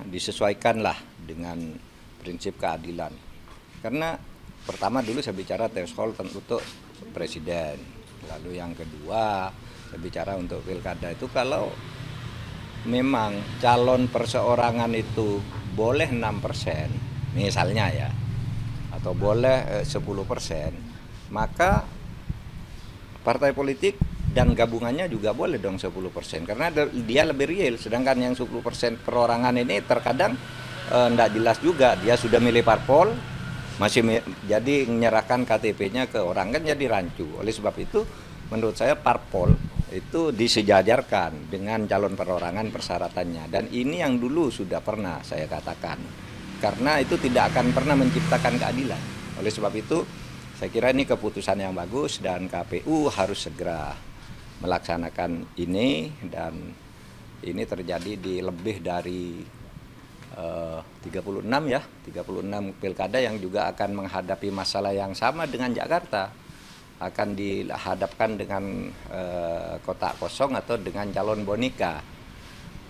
disesuaikanlah dengan prinsip keadilan. Karena pertama dulu saya bicara threshold untuk presiden, lalu yang kedua saya bicara untuk pilkada itu kalau memang calon perseorangan itu boleh 6% misalnya ya, atau boleh 10%, maka partai politik dan gabungannya juga boleh dong 10%, karena dia lebih real. Sedangkan yang 10% perorangan ini terkadang tidak jelas juga, dia sudah milih parpol, jadi menyerahkan KTP-nya ke orang, kan jadi rancu. Oleh sebab itu menurut saya parpol itu disejajarkan dengan calon perorangan persyaratannya, dan ini yang dulu sudah pernah saya katakan, karena itu tidak akan pernah menciptakan keadilan. Oleh sebab itu saya kira ini keputusan yang bagus dan KPU harus segera melaksanakan ini, dan ini terjadi di lebih dari 36 pilkada yang juga akan menghadapi masalah yang sama dengan Jakarta, akan dihadapkan dengan kotak kosong atau dengan calon boneka.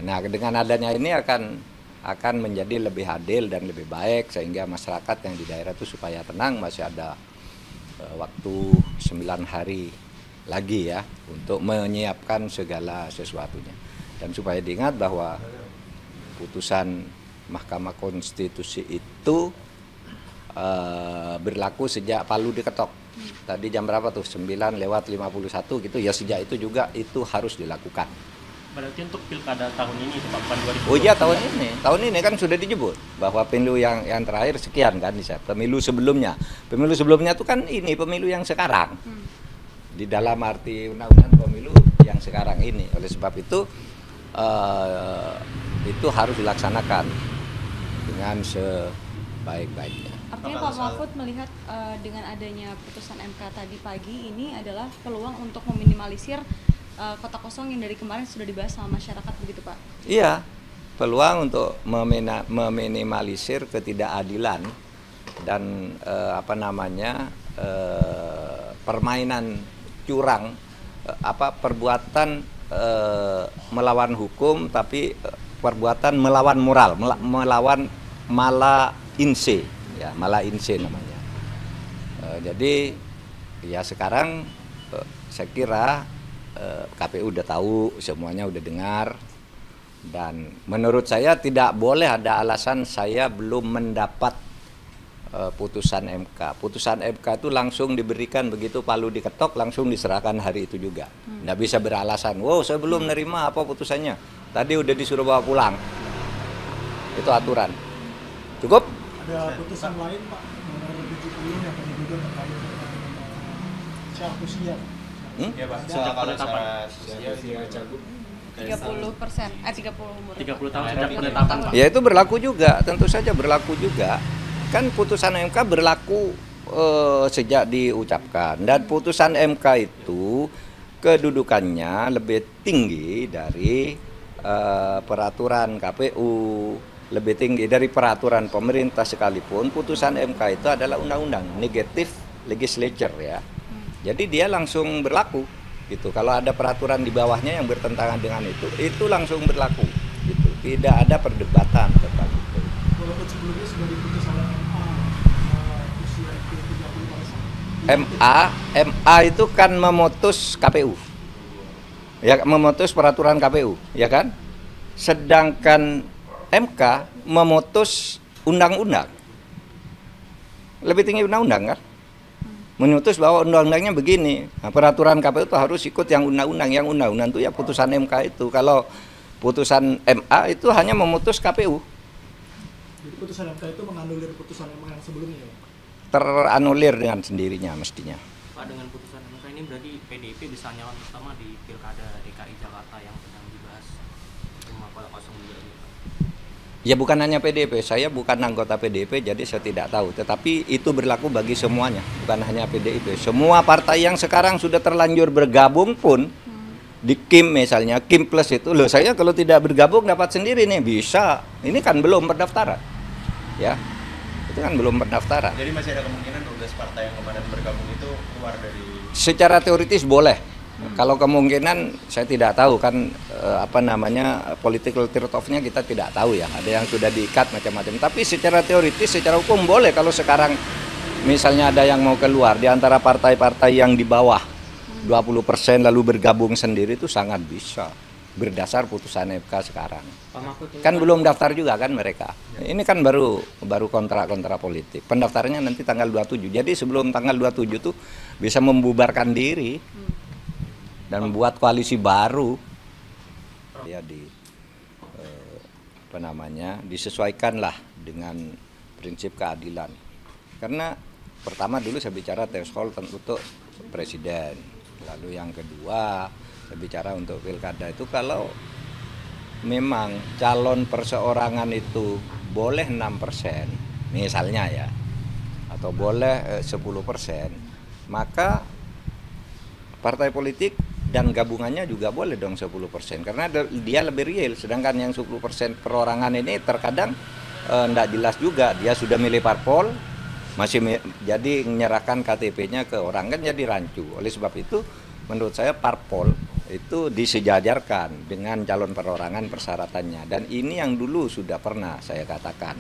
Nah, dengan adanya ini akan menjadi lebih adil dan lebih baik, sehingga masyarakat yang di daerah itu supaya tenang, masih ada waktu 9 hari lagi ya untuk menyiapkan segala sesuatunya. Dan supaya diingat bahwa putusan Mahkamah Konstitusi itu berlaku sejak Palu diketok. Tadi jam berapa tuh? 9:51 gitu ya, sejak itu juga itu harus dilakukan. Berarti untuk pilkada tahun ini Pak, 2020. Oh iya, tahun ini kan sudah dijemput bahwa pemilu yang terakhir sekian kan, pemilu sebelumnya tuh kan ini pemilu yang sekarang. Di dalam arti undang-undang pemilu yang sekarang ini. Oleh sebab itu harus dilaksanakan dengan sebaik-baiknya. Artinya Pak Mahfud melihat dengan adanya putusan MK tadi pagi ini adalah peluang untuk meminimalisir kota kosong yang dari kemarin sudah dibahas sama masyarakat, begitu Pak? Iya, peluang untuk meminimalisir ketidakadilan dan permainan curang, perbuatan melawan hukum tapi perbuatan melawan moral, melawan mala inse namanya. Jadi ya sekarang saya kira KPU udah tahu, semuanya udah dengar, dan menurut saya tidak boleh ada alasan saya belum mendapat putusan MK. Putusan MK itu langsung diberikan begitu Palu diketok, langsung diserahkan hari itu juga. Nggak bisa beralasan, wow saya belum nerima apa putusannya, tadi udah disuruh bawa pulang. Itu aturan. Cukup? Ada putusan lain Pak, nomor 70 yang diduga terkait dengan syarat usia. Ya Pak, sejak penetapan usia cagup 30%, 30 umur. 30 tahun sejak penetapan Pak. Ya itu berlaku juga, tentu saja berlaku juga. Kan putusan MK berlaku sejak diucapkan, dan putusan MK itu kedudukannya lebih tinggi dari peraturan KPU, lebih tinggi dari peraturan pemerintah sekalipun. Putusan MK itu adalah undang-undang, negative legislature ya. Jadi dia langsung berlaku gitu. Kalau ada peraturan di bawahnya yang bertentangan dengan itu langsung berlaku gitu. Tidak ada perdebatan tentang itu. Walaupun sebelumnya sudah diputus oleh MA usia 30 tahun. MA itu kan memutus KPU. Ya, memutus peraturan KPU, ya kan? Sedangkan MK memutus undang-undang. Lebih tinggi undang-undang kan? Memutus bahwa undang-undangnya begini. Nah, peraturan KPU itu harus ikut yang undang-undang. Yang undang-undang itu ya putusan MK itu. Kalau putusan MA itu hanya memutus KPU. Jadi putusan MK itu menganulir putusan MA yang sebelumnya ya? Teranulir dengan sendirinya mestinya. Pak, dengan putusan MK ini berarti PDIP bisa nyalon pertama di pilkada DKI Jakarta yang sedang dibahas rumah kota kosong juga ini Pak. Ya bukan hanya PDIP, saya bukan anggota PDIP jadi saya tidak tahu. Tetapi itu berlaku bagi semuanya, bukan hanya PDIP. Semua partai yang sekarang sudah terlanjur bergabung pun, di KIM misalnya, KIM Plus itu, loh saya kalau tidak bergabung dapat sendiri nih, bisa. Ini kan belum pendaftaran, ya. Itu kan belum pendaftaran. Jadi masih ada kemungkinan 12 partai yang kemarin bergabung itu keluar dari... Secara teoritis boleh, Kalau kemungkinan saya tidak tahu kan apa namanya political trade-off-nya kita tidak tahu ya. Ada yang sudah diikat macam-macam. Tapi secara teoritis, secara hukum boleh kalau sekarang misalnya ada yang mau keluar di antara partai-partai yang di bawah 20% lalu bergabung sendiri itu sangat bisa berdasar putusan MK sekarang. Pak Mahfud ini Kan belum daftar juga kan mereka. Ini kan baru kontrak politik. Pendaftarannya nanti tanggal 27. Jadi sebelum tanggal 27 tuh bisa membubarkan diri dan membuat koalisi baru. Ya apa namanya? Disesuaikanlah dengan prinsip keadilan. Karena pertama dulu saya bicara threshold untuk presiden. Lalu yang kedua saya bicara untuk pilkada itu kalau memang calon perseorangan itu boleh 6% misalnya ya, atau boleh 10%, maka partai politik dan gabungannya juga boleh dong 10%, karena dia lebih real. Sedangkan yang 10% perorangan ini terkadang enggak jelas juga, dia sudah milih parpol, jadi menyerahkan KTP-nya ke orang, kan jadi rancu. Oleh sebab itu menurut saya parpol itu disejajarkan dengan calon perorangan persyaratannya, dan ini yang dulu sudah pernah saya katakan,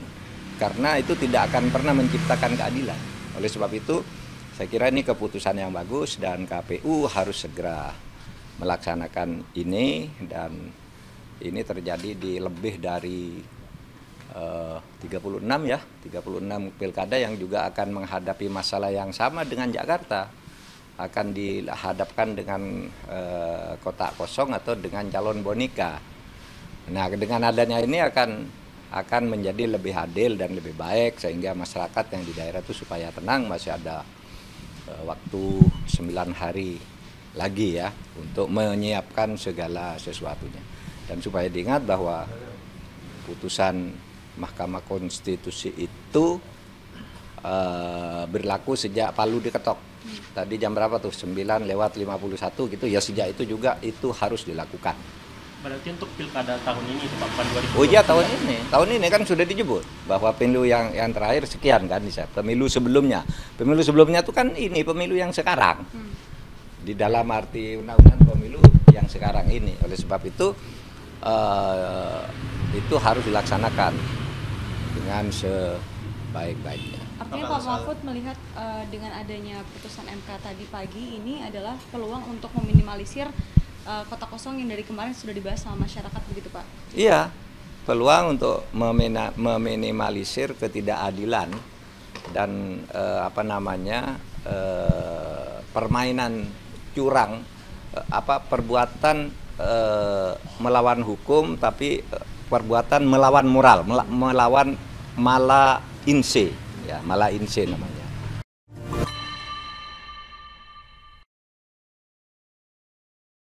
karena itu tidak akan pernah menciptakan keadilan. Oleh sebab itu saya kira ini keputusan yang bagus dan KPU harus segera melaksanakan ini, dan ini terjadi di lebih dari 36 pilkada yang juga akan menghadapi masalah yang sama dengan Jakarta, akan dihadapkan dengan kotak kosong atau dengan calon boneka. Nah, dengan adanya ini akan menjadi lebih adil dan lebih baik, sehingga masyarakat yang di daerah itu supaya tenang, masih ada waktu 9 hari lagi ya untuk menyiapkan segala sesuatunya. Dan supaya diingat bahwa putusan Mahkamah Konstitusi itu berlaku sejak Palu diketok. Tadi jam berapa tuh? 9:51 gitu ya, sejak itu juga itu harus dilakukan. berarti untuk pilkada tahun ini itu Pak, bukan 2020. Oh iya, tahun ini kan sudah disebut bahwa pemilu yang terakhir sekian kan, pemilu sebelumnya tuh kan ini pemilu yang sekarang, di dalam arti undang-undang pemilu yang sekarang ini. Oleh sebab itu harus dilaksanakan dengan sebaik-baiknya. Artinya Pak Mahfud melihat dengan adanya putusan MK tadi pagi ini adalah peluang untuk meminimalisir kotak kosong yang dari kemarin sudah dibahas sama masyarakat, begitu Pak? Iya, peluang untuk meminimalisir ketidakadilan dan permainan curang, perbuatan melawan hukum tapi perbuatan melawan moral, melawan mala inse, ya mala inse namanya.